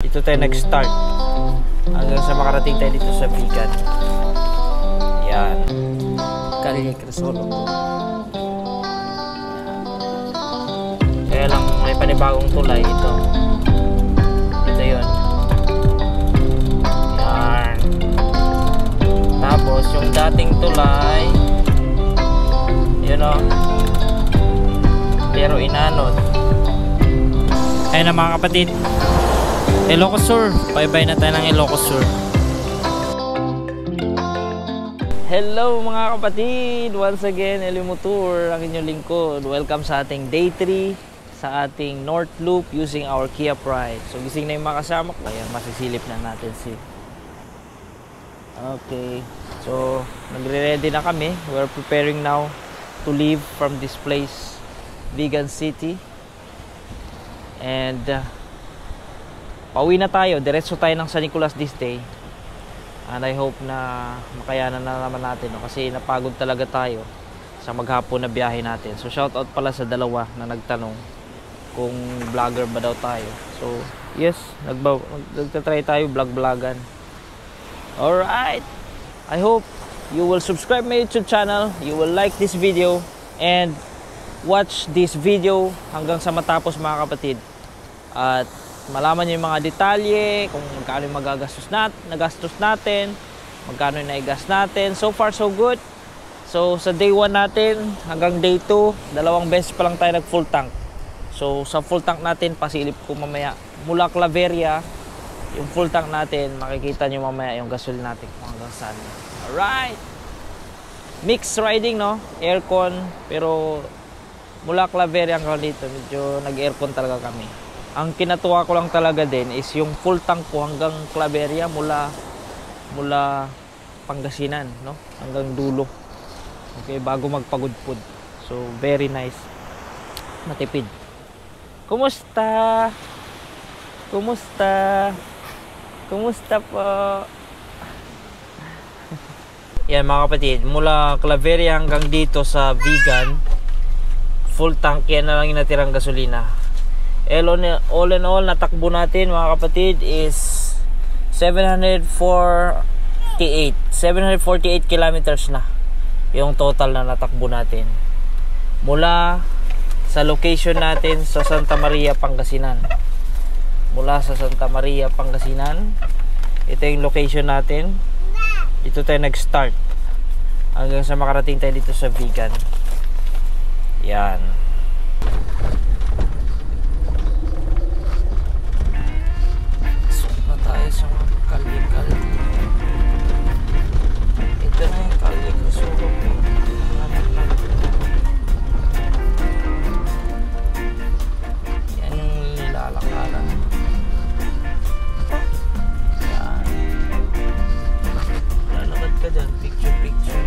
Dito tayo nag-start hanggang sa makarating tayo dito sa Vigan. Yan. Calle Crisologo. Kaya lang may panibagong tulay ito. Ito yun. Yan. Tapos yung dating tulay, yun o. Pero inanod. Ayun na mga kapatid. Ilocos Sur. Bye-bye na tayo ng Ilocos Sur. Hello mga kapatid. Once again, Elimotour, ang inyong lingkod. Welcome sa ating day 3 sa ating North Loop using our Kia Pride. So gising na yung mga kasama ko. Ayan, masisilip na natin si. Okay. So, nagre-ready na kami. We're preparing now to leave from this place, Vigan City. And pauwi na tayo. Diretso tayo ng San Nicolas this day. And I hope na makayanan na naman natin, no? Kasi napagod talaga tayo sa maghapon na biyahe natin. So shout out pala sa dalawa na nagtanong kung vlogger ba daw tayo. So yes, nagtatry tayo vlog-vlogan. Alright, I hope you will subscribe my YouTube channel, you will like this video, and watch this video hanggang sa matapos mga kapatid. At malaman nyo yung mga detalye, kung magkano yung nagastos natin, magkano yung naigas natin. So far so good. So sa day 1 natin hanggang day 2, dalawang beses pa lang tayo nag full tank. So sa full tank natin, pasilip ko mamaya mula Claveria, yung full tank natin, makikita nyo mamaya yung gasoline natin kung hanggang saan. Alright, mixed riding, no? Aircon, pero mula Claveria hanggang dito medyo nag-aircon talaga kami. Ang kinatuwa ko lang talaga din is yung full tank ko hanggang Claveria mula Pangasinan, no? Hanggang dulo. Okay, bago magpagudpud. So very nice. Matipid. Kumusta? Kumusta? Kumusta po? Yan mga kapatid, mula Claveria hanggang dito sa Vigan, full tank yan na lang yung natirang gasolina. All in all, natakbo natin mga kapatid is 748 kilometers na yung total na natakbo natin mula sa location natin sa Santa Maria, Pangasinan. Mula sa Santa Maria, Pangasinan, ito yung location natin. Dito tayo nag-start hanggang sa makarating tayo dito sa Vigan. Yan. Pasok na tayo sa mga kalye-kalye. Ito na yung kalye ko. Sulok ko. Yan yung nilalakaran. Yan. Lalakad ka dyan. Picture.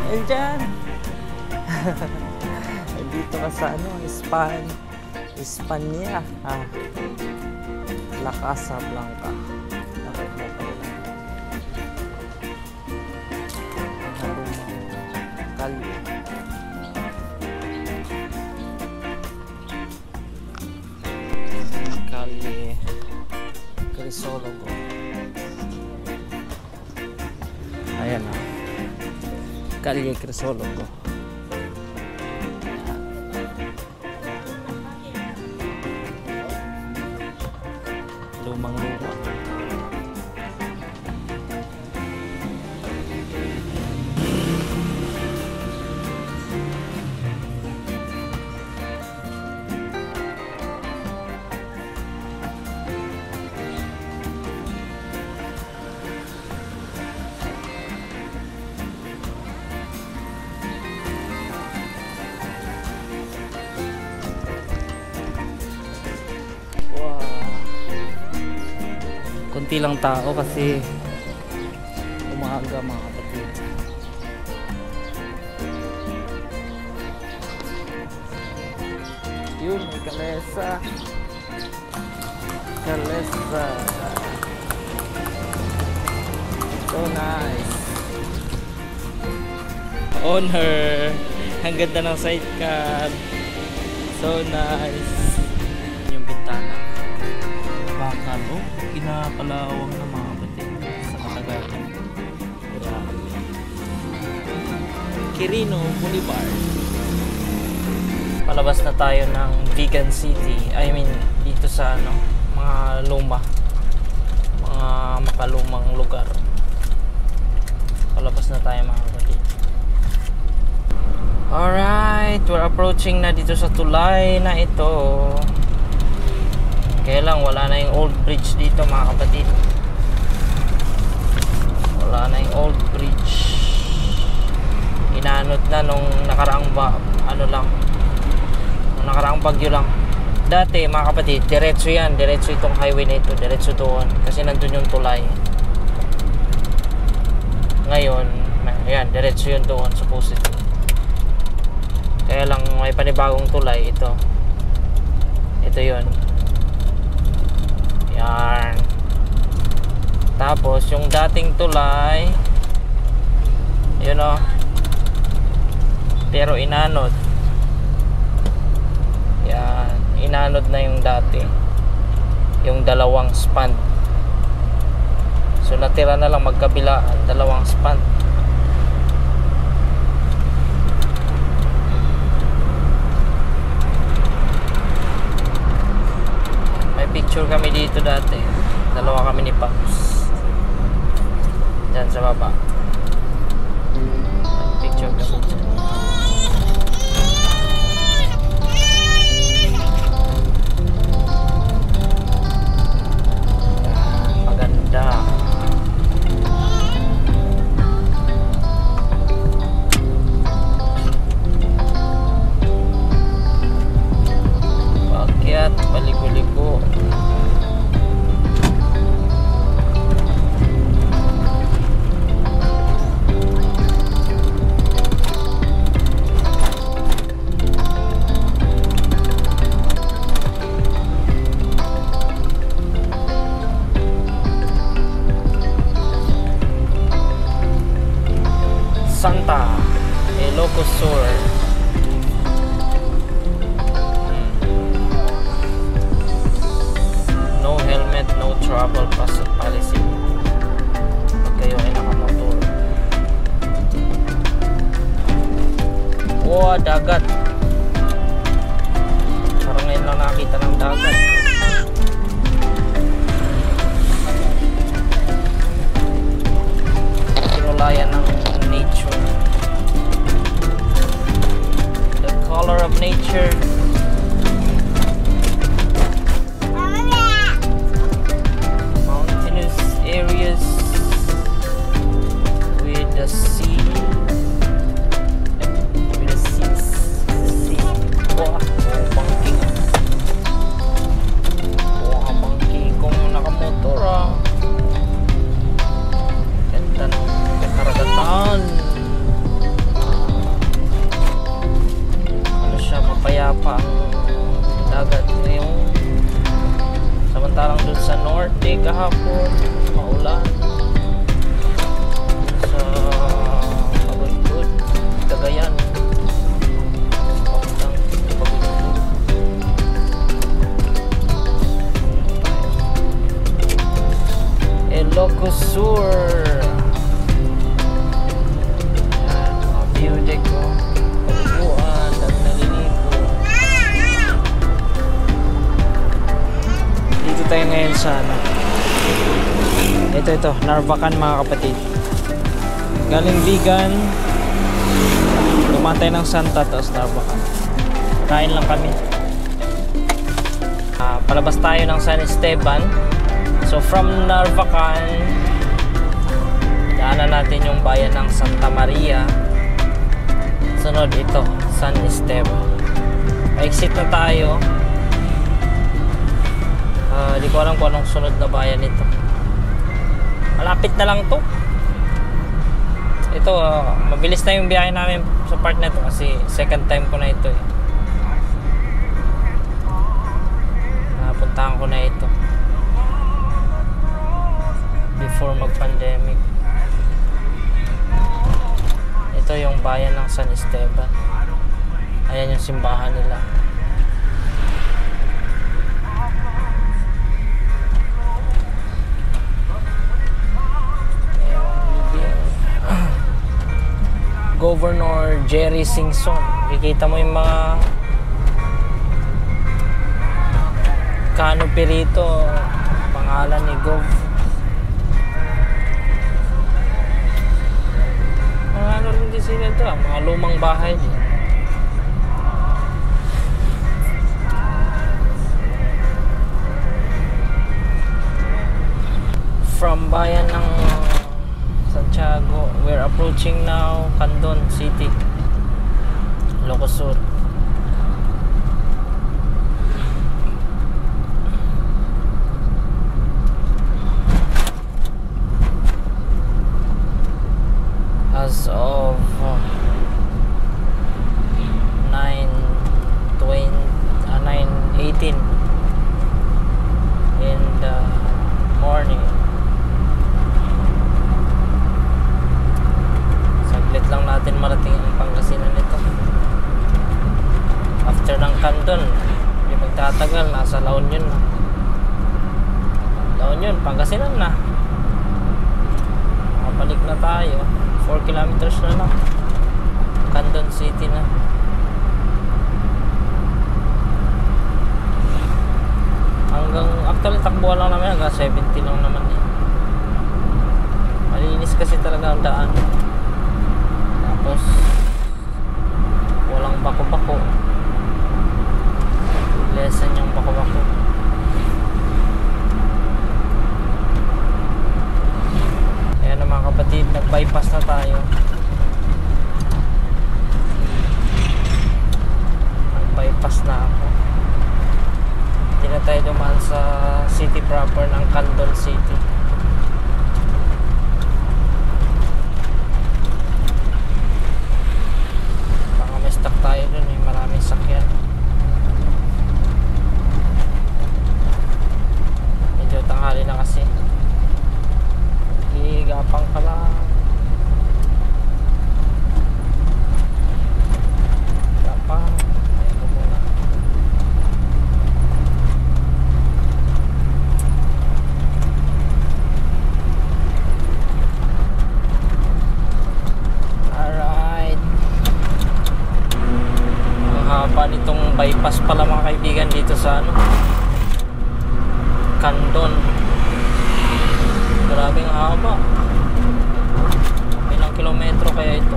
Eljan. Dito ka sa Espanya. La Casa Blanca. Calle Crisologo. Ayan na. Calle Crisologo. Lumang-luma. konti lang tao kasi umaga mga kapatid. Calesa. Calesa. So nice. Owner. Ang ganda ng sidecar. So nice. Yung bintana. Bakal. Oh, pinapalawang na mga kapatid sa Katagalan. Quirino Boulevard. Palabas na tayo ng Vegan City. I mean, dito sa ano, mga luma. Mga makalumang lugar. Palabas na tayo mga kapatid. Alright, we're approaching na dito sa tulay na ito. Kaya lang, wala na yung old bridge dito mga kapatid. Wala na yung old bridge. Inanod na nung nakaraang nung nakaraang bagyo lang. Dati mga kapatid, diretso yan, diretso itong highway na ito, diretso doon kasi nandun yung tulay. Ngayon, ayan, diretso yun doon supposedly. Kaya lang may panibagong tulay ito. Ito yun. Yan. Tapos yung dating tulay, yun o, pero inanod. Yan, inanod na yung dati, yung dalawang span. So natira na lang magkabilaan, dalawang span. May picture kami dito dati, dalawa kami ni Paps dyan sa baba. May picture kami dyan. Paakyat, paliko-liko. Santa Ilocos Sur. No helmet, no travel policy pag kayo ay nakamotor. Wow, dagat. Parang ngayon lang nakita ng dagat. Tinulayan ng nature. The color of nature. Mountainous areas with the sea. With the seas. The sea. Wah, bangking. Wah, bangking kung nakamotor ah. Ganda ng karagatan. Ano siya, mapayapa ang dagat ngayon. Samantalang dun sa norte kahapon maulan. Sa Pagudpud, Cagayan, papuntang Pagudpud. Ilocos Sur. View deck ko, paliguan, dami naliligo. Dito tayo ngayon sa ito, Narvacan mga kapatid. Galing Vegan, dumaan tayo ng Santa, tapos Narvacan. Kain lang kami. Palabas tayo ng San Esteban. So from Narvacan, daanan natin yung bayan ng Santa Maria. Sunod ito, San Esteban. Exit na tayo. Di ko alam kung anong sunod na bayan ito. Malapit na lang to. Ito, mabilis na yung biyahe namin sa part na to kasi second time ko na ito eh. napuntahan ko na ito before mag-pandemic. Ito yung bayan ng San Esteban. Ayan yung simbahan nila. Governor Jerry Singson. Kikita mo yung mga canopy rito, pangalan ni Gov. Mga ano rin din sila ito, mga lumang bahay din. From bayan ng Santiago, we're approaching now Candon City, Ilocos Sur. As of 9:18 in the morning. Saglit lang natin marating ang Pangasinan nito. After ng Candon, hindi magtatagal, nasa La Union na. La Union, Pangasinan na. Makabalik na tayo. 4 kilometers na lang. Candon City na. Hanggang, actually takbuhan lang namin hanggang 70 lang naman eh. Malinis kasi talaga ang daan. Tapos walang bako-bako. Lesson yung bako-bako. Ayan na mga kapatid, nag-bypass na tayo. Nag-bypass na ako. Hindi na tayo dumaan sa city proper ng Candon City. Baka may stock tayo dun eh, maraming sakyan. Medyo tanghali na kasi. Gapang ka lang. Gapang. Ayan ko muna. Alright. Ang haba nitong bypass pala mga kaibigan dito sa ano, Candon. Grabing haba. Ilang kilometro kaya ito?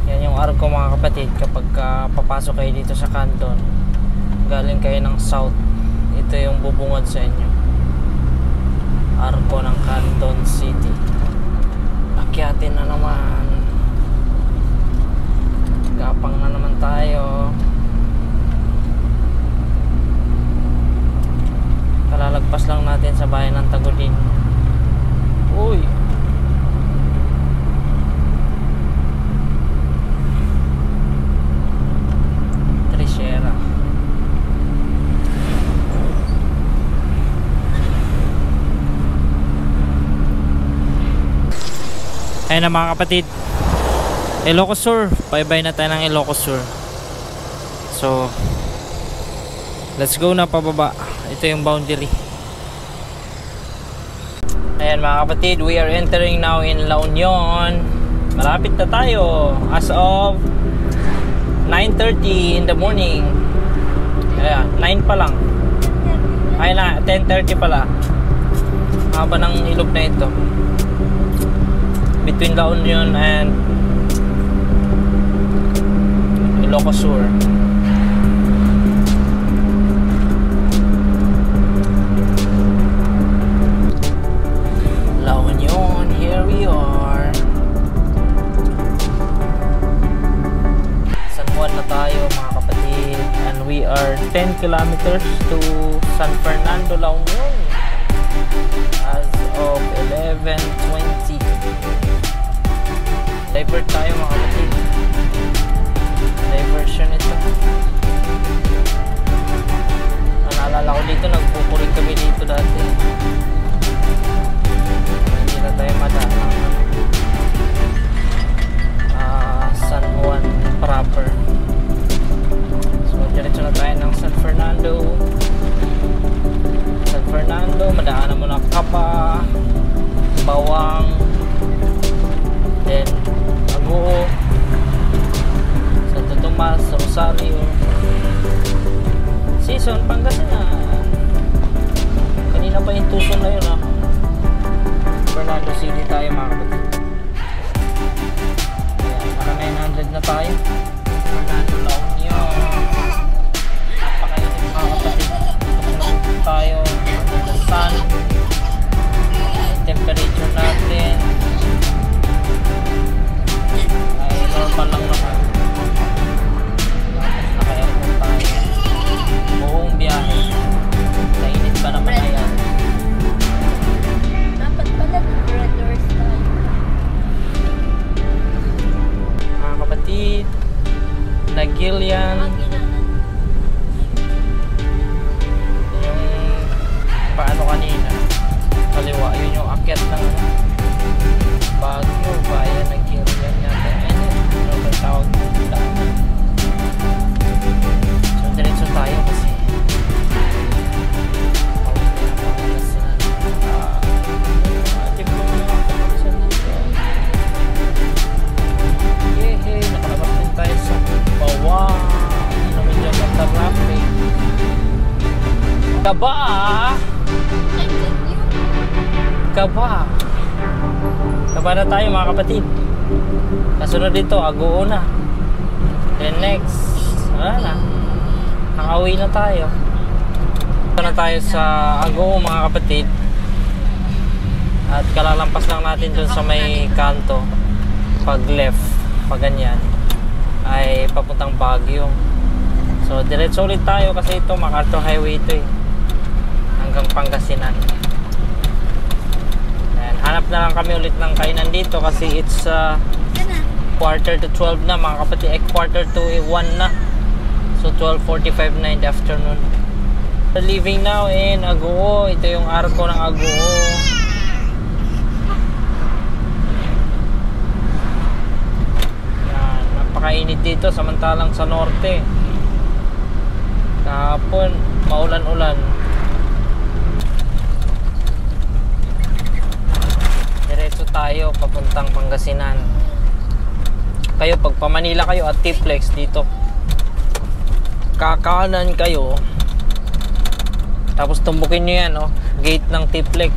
Yan yung arko mga kapatid. Kapag papasok kayo dito sa Candon, galing kayo ng south, ito yung bubungad sa inyo. Arko ng Candon City. Akyatin na naman. Gapang na naman tayo. Kalalagpas lang natin sa bayan ng Tagudin. Uy! Trishera. Ayun na mga kapatid, Ilocos Sur. Bye-bye na tayo ng Ilocos Sur. So let's go na pababa. Ito yung boundary. Ayan mga kapatid, we are entering now in La Union. Malapit na tayo. As of 9:30 in the morning. Ayan, 9 pa lang. Ay na, 10:30 pala. Haba ng ilog na ito. Between La Union and Ilocos Sur. La Union, here we are. San Juan na tayo mga kapatid. And we are 10 kilometers to San Fernando, La Union. As of 11:20. Divert tayo mga kapatid. Diversion ito. Naalala ko dito, nagpupuring kami dito dati. Hindi na tayo madaan. San Juan proper. So, diretso na tayo ng San Fernando. San Fernando, madaanan mo na Capa, Bawang, then Aguo, Santo Tomas, Rosario, Season, Pangasinan. Kanina pa yung Tucson na yun, Fernando City tayo, mga kapatid. Ayan, 900 na tayo. Fernando La Union. Napakainit, mga kapatid. Pagkakulog tayo under the sun. Yung temperature natin ay normal lang naman. Tapos naka-aircon tayo buong biyahe. Nainit pa naman na yan. Dapat pala red doors tayo. Mga kapatid, Nagilian. Yung paano kanina kaliwa, yun yung akyat ng Baguio, bayan ng Gilian yata. Ano ba tawag nila? So diretso tayo kasi nakalabas din tayo sa Bawang. Namin dyan ang traffic. Kaba! Kaba! Kaba na tayo, mga kapatid. Kasunod dito, Aguo na. Then next, wala na. Nakauwi na tayo. Ito na tayo sa Aguo, mga kapatid. At kalalampas lang natin dun sa may kanto. Pag left, pag ganyan, ay papuntang Baguio. So diretso ulit tayo kasi ito MacArthur Highway ito hanggang Pangasinan. Ayan, hanap na lang kami ulit ng kainan dito kasi it's quarter to 12 na, mga kapatid. Quarter to 1 na. So 12:45 na in the afternoon. We're leaving now in Aguo. Ito yung arko ng Aguo. Napakainit dito samantalang sa norte kahapon maulan-ulan. Diretso tayo papuntang Pangasinan. Kayo pag pa Manila kayo at T-Flex dito, kakanan kayo tapos tumbukin nyo yan, gate ng T-Flex.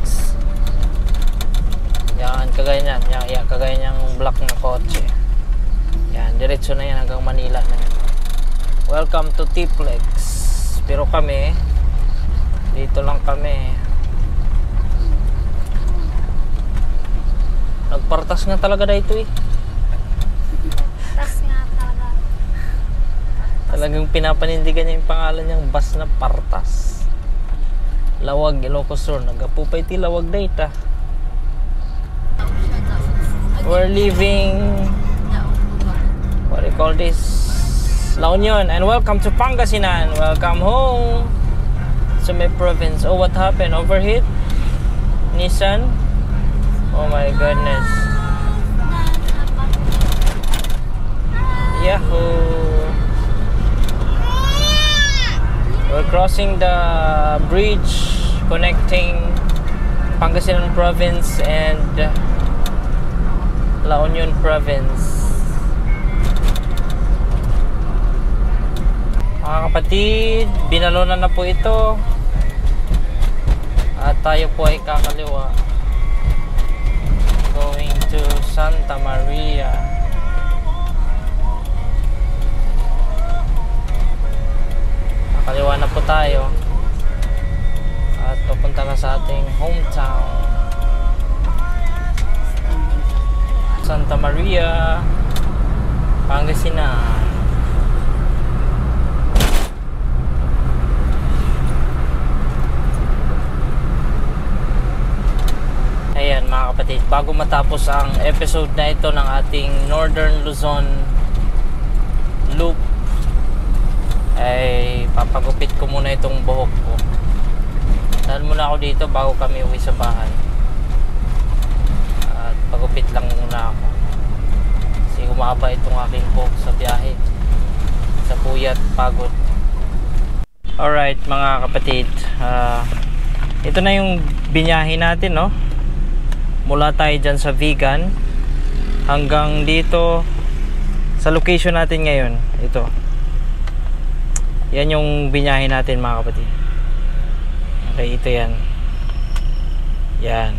Yan, kagaya yan. Yan, kagaya niyang black na kotse. Yan, diretso na yan hanggang Manila na yan. Welcome to T-Flex. Pero kami, dito lang kami. Nagpartas nga talaga dito Tas nga talaga. Talagang pinapanindigan niya yung pangalan niyang bus na Partas. Lawag, Ilocos Sur. Nagapupay ti Lawag data. We're leaving, what do you call this, La Union, and welcome to Pangasinan. Welcome home to my province. Oh, what happened? Overheat? Nissan? Oh my goodness. Yahoo! We're crossing the bridge connecting Pangasinan province and La Union province. Mga kapatid, binalunan na po ito at tayo po ay kakaliwa going to Santa Maria. Kakaliwa na po tayo at papunta na sa ating hometown, Santa Maria, Pangasinan. Ayan mga kapatid, bago matapos ang episode na ito ng ating Northern Luzon Loop, ay papagupit ko muna itong buhok ko. Dahil muna ako dito bago kami uwi sa bahay. At pagupit lang muna ako. Kasi humaba itong aking buhok sa biyahe. Sa puyat, pagod. Alright mga kapatid. Ito na yung binyahe natin, no? Mula tayo dyan sa Vigan hanggang dito sa location natin ngayon. Ito. Yan yung binyahe natin mga kapatid. Okay, ito yan. Yan.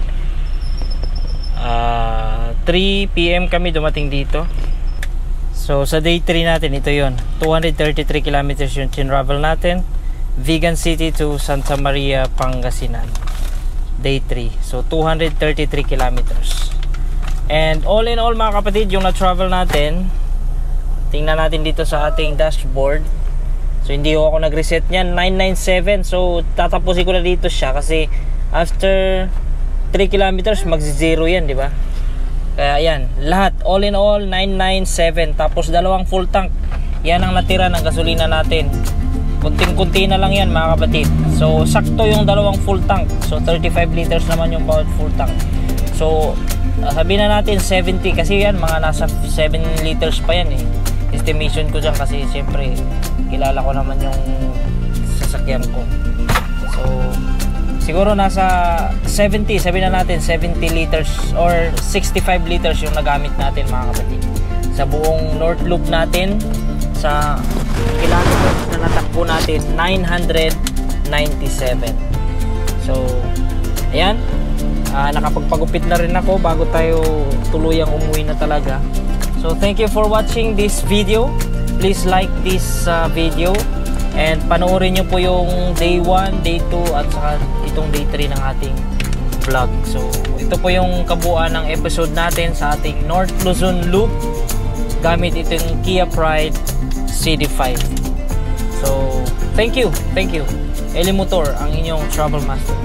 3 PM kami dumating dito. So sa day 3 natin, ito yon. 233 kilometers yung tinravel natin. Vigan City to Santa Maria, Pangasinan. Day 3. So 233 kilometers. And all in all mga kapatid, yung na-travel natin, tingnan natin dito sa ating dashboard. So hindi ako nag-reset niyan, 997. So tatapusin ko na dito siya kasi after 3 kilometers mag-zero yan, di ba? Kaya yan, lahat all in all 997. Tapos dalawang full tank. Yan ang natira ng gasolina natin. Kunting-kunti na lang yan mga kapatid. So sakto yung dalawang full tank. So 35 liters naman yung bawat full tank. So sabihin na natin 70 kasi yan mga nasa 7 liters pa yan eh. Estimation ko dyan kasi siyempre kilala ko naman yung sasakyan ko. So siguro nasa 70, sabihin na natin 70 liters or 65 liters yung nagamit natin mga kapatid. Sa buong North Loop natin, sa kilometers na natakbo natin, 997. So ayan, nakapagpagupit na rin ako bago tayo tuluyang umuwi na talaga. So thank you for watching this video. Please like this video and panoorin nyo po yung day 1, day 2 at saka itong day 3 ng ating vlog. So ito po yung kabuuan ng episode natin sa ating North Luzon Loop gamit itong Kia Pride CD5. So thank you Eli Motor, ang inyong travel master.